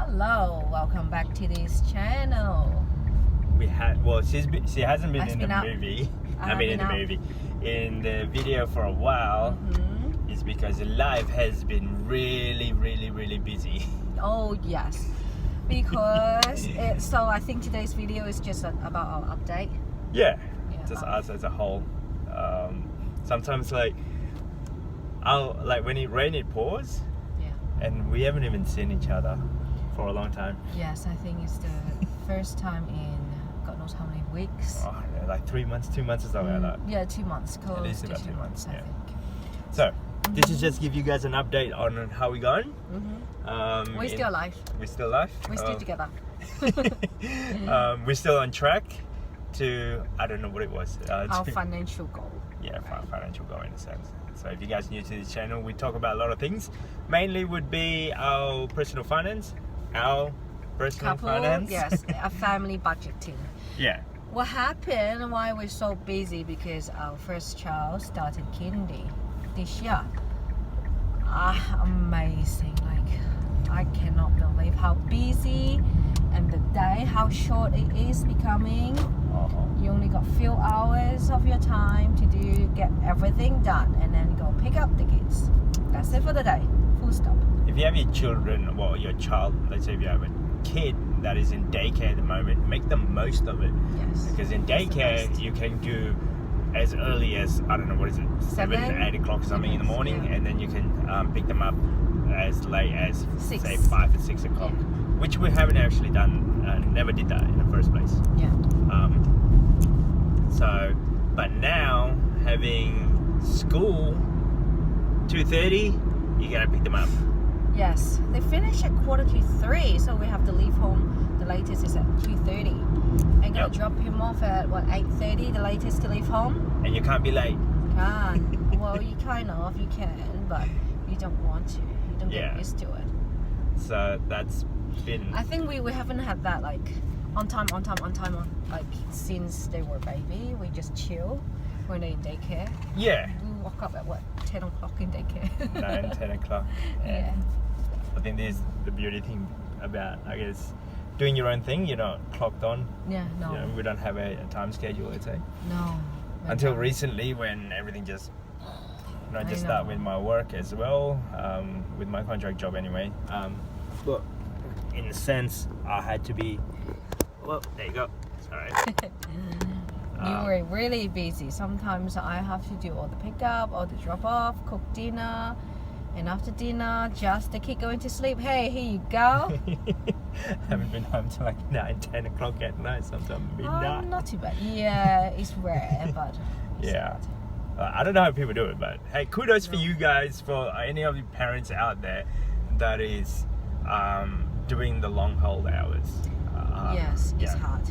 Hello, welcome back to this channel. She hasn't been in the movie. In the video for a while. It's because life has been really busy. Oh yes, because so I think today's video is just about our update. Yeah. Just us as a whole. Sometimes when it rains, it pours. Yeah. And we haven't even seen each other for a long time. Yes, I think it's the first time in God knows how many weeks. Oh, yeah, like 3 months, 2 months or something like that. Yeah, 2 months. Close At least to about 2 months, I yeah. think. So, this is just give you guys an update on how we're going. We're still alive. We're still alive. We're still together. We're still on track to, I don't know what it was. Our financial goal. Yeah, financial goal in a sense. So if you guys are new to this channel, we talk about a lot of things. Mainly would be our personal finance, our personal finance. Yes, a family budgeting. Yeah. What happened, why we're so busy, because our first child started kindy this year. Amazing. I cannot believe how busy and the day, how short it is becoming. You only got few hours of your time to get everything done and then go pick up the kids. That's it for the day. Full stop. If you have your children, well, your child, let's say if you have a kid that is in daycare at the moment, make the most of it. Yes. Because in daycare, you can do as early as, I don't know, what is it, 7, 8 o'clock or something in the morning, and then you can pick them up as late as, 6. say, 5 or 6 o'clock, which we haven't actually done, never did that in the first place. Yeah. But now, having school, 2:30, you gotta pick them up. Yes, they finish at 2:45, so we have to leave home. The latest is at 2:30. And gotta drop him off at 8:30, the latest to leave home. And you can't be late. Can't. Well, you you can, but you don't want to. You don't get used to it. So that's been. I think we haven't had that on time, since they were baby. We just chill when they're in daycare. Yeah. We walk up at 10 o'clock in daycare. 9, 10 o'clock. Yeah. I think this is the beauty thing about, I guess, doing your own thing. You're not clocked on. Yeah, no. You know, we don't have a time schedule, let's say. No. Until recently, when everything just, start with my work as well, with my contract job anyway. But in a sense, I had to be. Well, there you go. Sorry. You were really busy. Sometimes I have to do all the pickup, all the drop off, cook dinner, and after dinner, just the kid going to sleep. Hey, here you go. Haven't been home till 9, 10 o'clock at night. Sometimes midnight. Not too bad. Yeah, it's rare, but yeah. I don't know how people do it, but hey, kudos for you guys, for any of you parents out there that is doing the long hold hours. Yes, it's hard.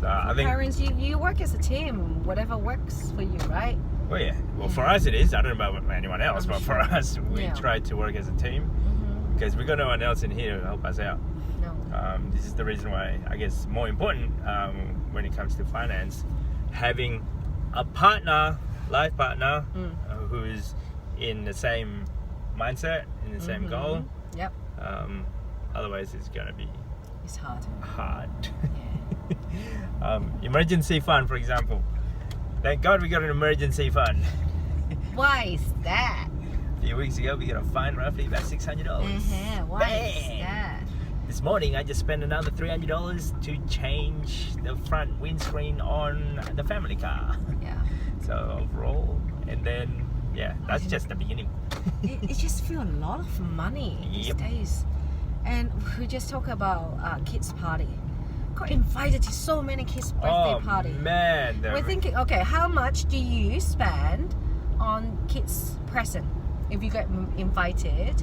So I think parents, you work as a team. Whatever works for you, right? Well, yeah. Well, for us it is. I don't know about anyone else, but for us, we try to work as a team because we got no one else in here to help us out. No. This is the reason why, I guess, more important when it comes to finance, having a partner, life partner, who is in the same mindset, in the same goal. Yep. Otherwise, it's gonna be. It's hard. Yeah. Emergency fund, for example. Thank God we got an emergency fund. Why is that? A few weeks ago, we got a fine roughly about $600. Why is that? This morning, I just spent another $300 to change the front windscreen on the family car. Yeah. So overall, and then that's just the beginning. it just feels a lot of money these days. And we just talk about kids' party. Got invited to so many kids' birthday party. Man, we're thinking, okay, how much do you spend on kids' present? If you get invited,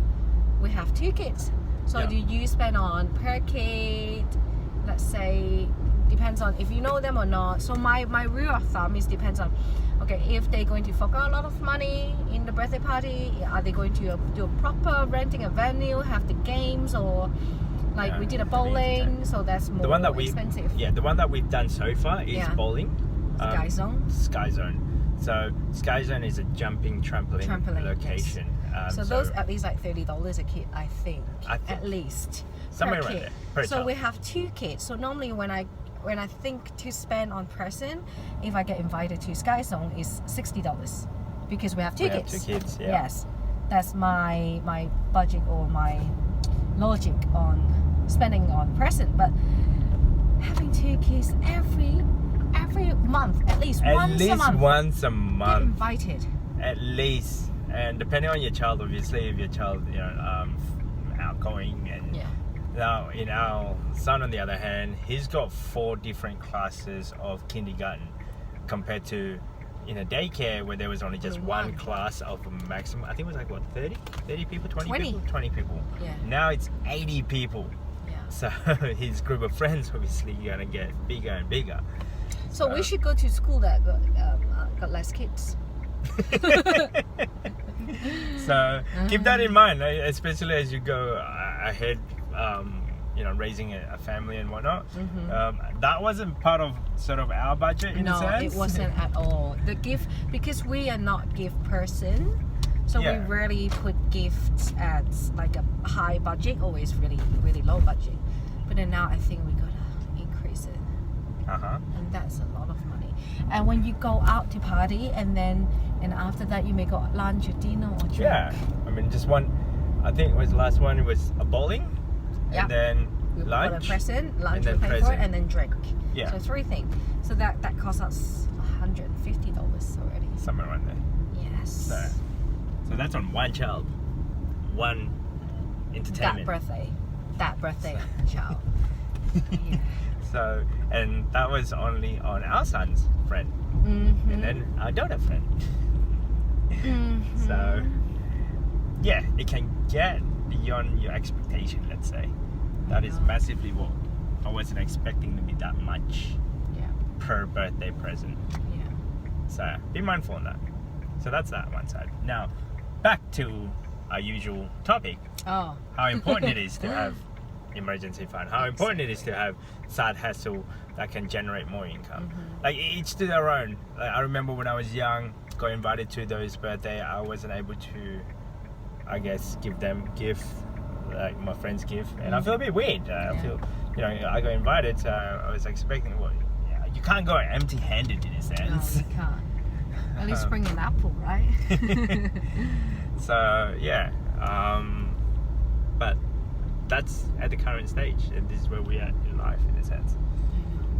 we have 2 kids. So do you spend on per kid? Let's say depends on if you know them or not. So my rule of thumb is depends on. Okay, if they're going to fork out a lot of money in the birthday party, are they going to do a proper renting a venue, have the games, or we did a bowling, so that's more expensive. Yeah, the one that we've done so far is bowling. Sky Zone. Sky Zone. So Sky Zone is a jumping trampoline location. Yes. So those at least like $30 a kid, I think at least somewhere per around kid. there, per So child. we have 2 kids. So normally when I think to spend on present, if I get invited to Sky Zone, is $60 because we have 2 kids. Have 2 kids, yeah. Yes, that's my budget or my logic on spending on present. But having 2 kids every month, at least once a month, once a get month, invited. at least. And depending on your child, obviously, if your child, outgoing and. Yeah. Now, in our son, on the other hand, he's got 4 different classes of kindergarten compared to in a daycare where there was only just one class of a maximum. I think it was like, what, 30 people, 20 people? 20 people. Yeah. Now it's 80 people. Yeah. So his group of friends obviously going to get bigger and bigger. So we should go to school that got less kids. So keep that in mind, especially as you go ahead, raising a family and whatnot. That wasn't part of sort of our budget in a sense. No, it wasn't at all. The gift, because we are not gift person, so we rarely put gifts at like a high budget, always really, really low budget. But then now I think we gotta increase it. And that's a lot of money. And when you go out to party and after that you may go lunch or dinner or drink. Yeah, I mean just one. I think it was the last one. It was a bowling, and then we lunch, put a present, lunch and we then pay for it, and then drink. Yeah. So 3 things. So that cost us $150 already. Somewhere around there. Yes. So that's on one child, one entertainment. That birthday child. Yeah. So, and that was only on our son's friend, and then our daughter friend. So, yeah, it can get beyond your expectation, let's say. That is massively what I wasn't expecting to be that much per birthday present. Yeah. So, be mindful on that. So that's that one side. Now, back to our usual topic. Oh. How important it is to have emergency fund. How important it is to have side hustle that can generate more income. Like each to their own. Like, I remember when I was young, got invited to those birthday, I wasn't able to, I guess, give them gift, like my friends give, and I feel a bit weird. I feel, I got invited, so I was expecting, you can't go empty-handed in a sense. No, you can't. At least bring an apple, right? So yeah, but that's at the current stage, and this is where we're at in life in a sense.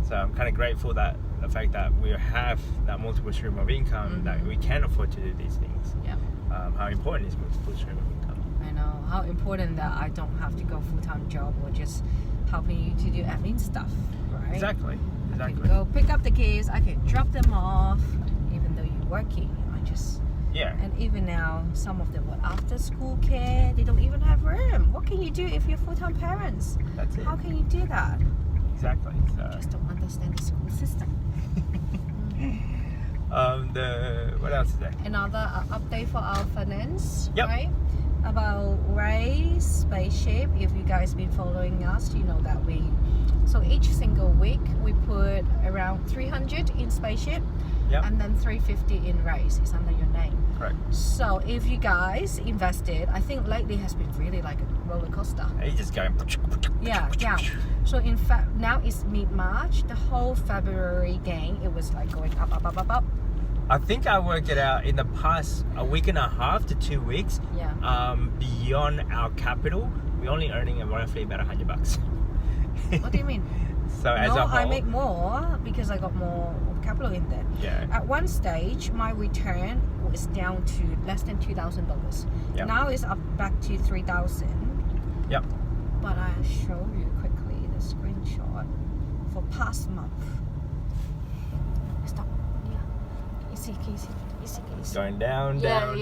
So I'm kind of grateful that the fact that we have that multiple stream of income, that we can afford to do these things. Yeah. How important is multiple stream of income? I know how important that I don't have to go full-time job or just helping you to do admin stuff, right? Exactly. I can go pick up the kids, I can drop them off, even though you're working. And even now, some of them were after school care. They don't even have room. What can you do if you're full-time parents? That's it. How can you do that? Exactly. So. I just don't understand the school system. What else is there? Another update for our finance, Yep. right? About Ray's spaceship. If you guys been following us, you know that so each single week we put around 300 in spaceship, and then 350 in Ray's. It's under your name. Correct. So if you guys invested, I think lately has been really like a roller coaster. You just going. Yeah. So in fact, now it's mid-March. The whole February gain, it was like going up. I think I worked it out in the past a week and a half to 2 weeks. Yeah. Beyond our capital, we're only earning roughly about $100. What do you mean? So as a whole, I make more because I got more capital in there. Yeah. At one stage, my return was down to less than $2,000. Yep. Now it's up back to $3,000. Yep. But I'll show you quickly the screenshot for past month. Stop. Yeah. You see. Going down. Look,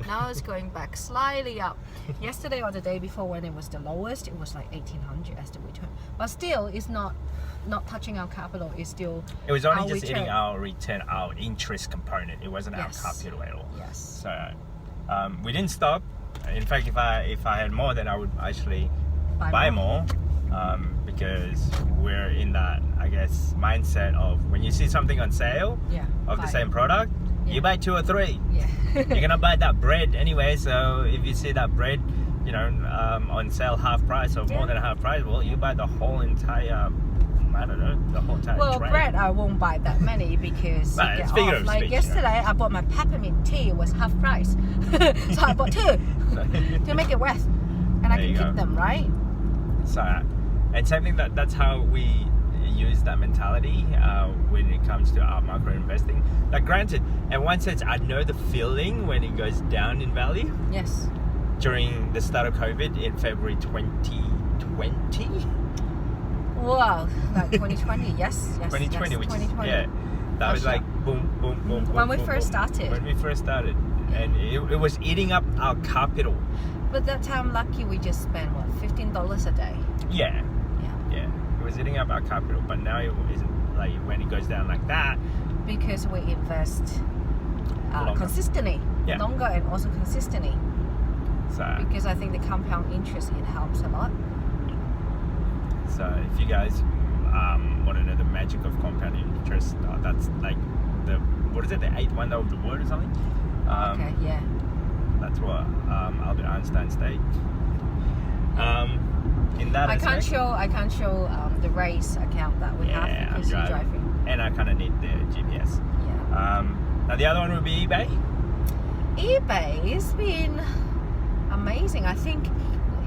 now it's going back slightly up. Yesterday or the day before, when it was the lowest, it was like 1,800 as the return. But still, it's not touching our capital. It's still. It was only just return. eating our return, our interest component. It wasn't our capital at all. Yes. So we didn't stop. In fact, if I had more, then I would actually buy more. Because we're in that, I guess, mindset of when you see something on sale of the same product, you buy 2 or 3. Yeah. you're gonna buy that bread anyway. So if you see that bread, you know, on sale half price or more than half price, well, you buy the whole entire. I don't know, the whole tray. Bread I won't buy that many because you it's get figure off. of Like speech, yesterday, I bought my peppermint tea. It was half price, so I bought 2 to make it worth, and I can keep them, right? So, and same thing. That's how we use that mentality when it comes to our micro investing. Like, granted, in one sense, I know the feeling when it goes down in value. Yes. During the start of COVID in February 2020. Wow, like 2020, yes. 2020, which 2020. is, that was like boom, boom, boom, boom. When we boom, first boom. started. When we first started. And it was eating up our capital. But that time, lucky we just spent, what, $15 a day? Yeah. It was eating up our capital, but now it isn't, like, when it goes down like that. Because we invest consistently, longer and also consistently. So, because I think the compound interest, it helps a lot. So if you guys want to know the magic of compound interest, that's like the 8th wonder of the world or something. Okay, yeah. That's what Albert Einstein stated. In that I can't show the race account that we have because you're driving. And I kind of need the GPS. Yeah. Now the other one would be eBay. eBay's been amazing. I think,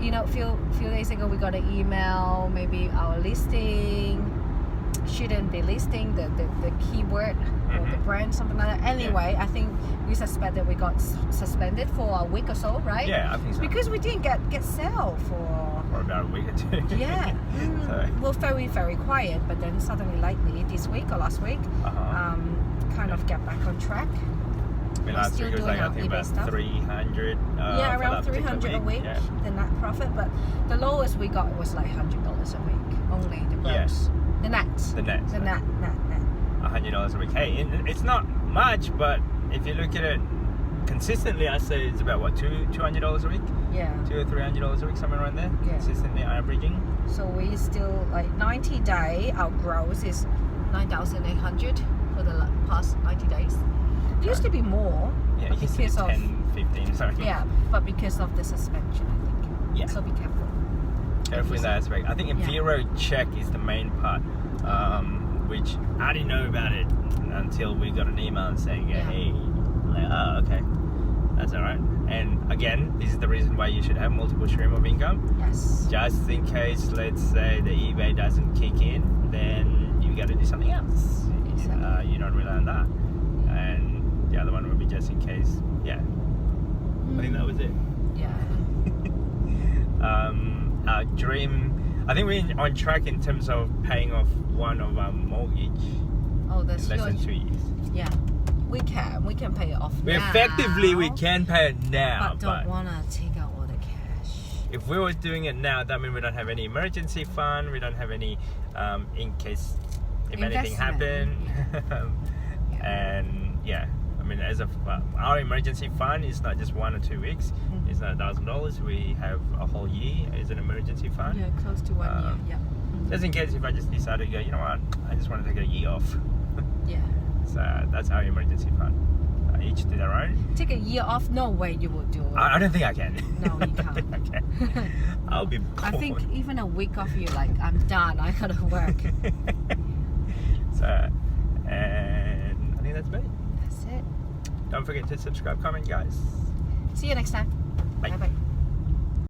you know, a few days ago we got an email, maybe our listing shouldn't be listing the keyword or the brand, something like that. Anyway, I think we suspect that we got suspended for a week or so, right? Yeah, I think so. Because we didn't get sale for about a week or 2. Yeah. Well, very, very quiet, but then suddenly, lately, this week or last week, kind of get back on track. I mean, last week it was like, I think about 300. Around 300 a week, the net profit. But the lowest we got was like $100 a week, only the gross. Yes. The net. The net. $100 a week. Hey, it's not much, but if you look at it consistently, I say it's about what, $200 a week? Yeah. $200 or $300 a week, somewhere around there. Yeah. Consistently averaging. So we still, like, 90 day, our gross is 9,800 for the past 90 days. It used to be more. Yeah, it used to be 10, 15, sorry. Yeah, but because of the suspension, I think. Yeah. So be careful. Careful in that aspect. I think a zero check is the main part, which I didn't know about it until we got an email saying, hey, like, oh, okay, that's all right. And again, this is the reason why you should have multiple stream of income. Yes. Just in case, let's say the eBay doesn't kick in, then you got to do something else. Exactly. You don't rely on that. And the other one would be just in case. Yeah. I think that was it. Yeah. Our dream, I think we're on track in terms of paying off one of our mortgage in less than 2 years. Yeah, we can pay it off now. Effectively, we can pay it now, but don't want to take out all the cash. If we were doing it now, that means we don't have any emergency fund, we don't have any in case if anything happened. And I mean, as of our emergency fund is not just 1 or 2 weeks. It's not $1,000. We have a whole year as an emergency fund. Yeah, close to 1 year. Yeah. Just in case if I just decide to go, you know what, I just want to take a year off. Yeah. So that's our emergency fund. Each to their own. Take a year off? No way you would do it. I don't think I can. No, you can't. Okay. I'll be bored. I think even a week off, you're like, I'm done. I gotta work. So, and I think that's me. That's it. Don't forget to subscribe, comment, guys. See you next time. Bye. Bye-bye.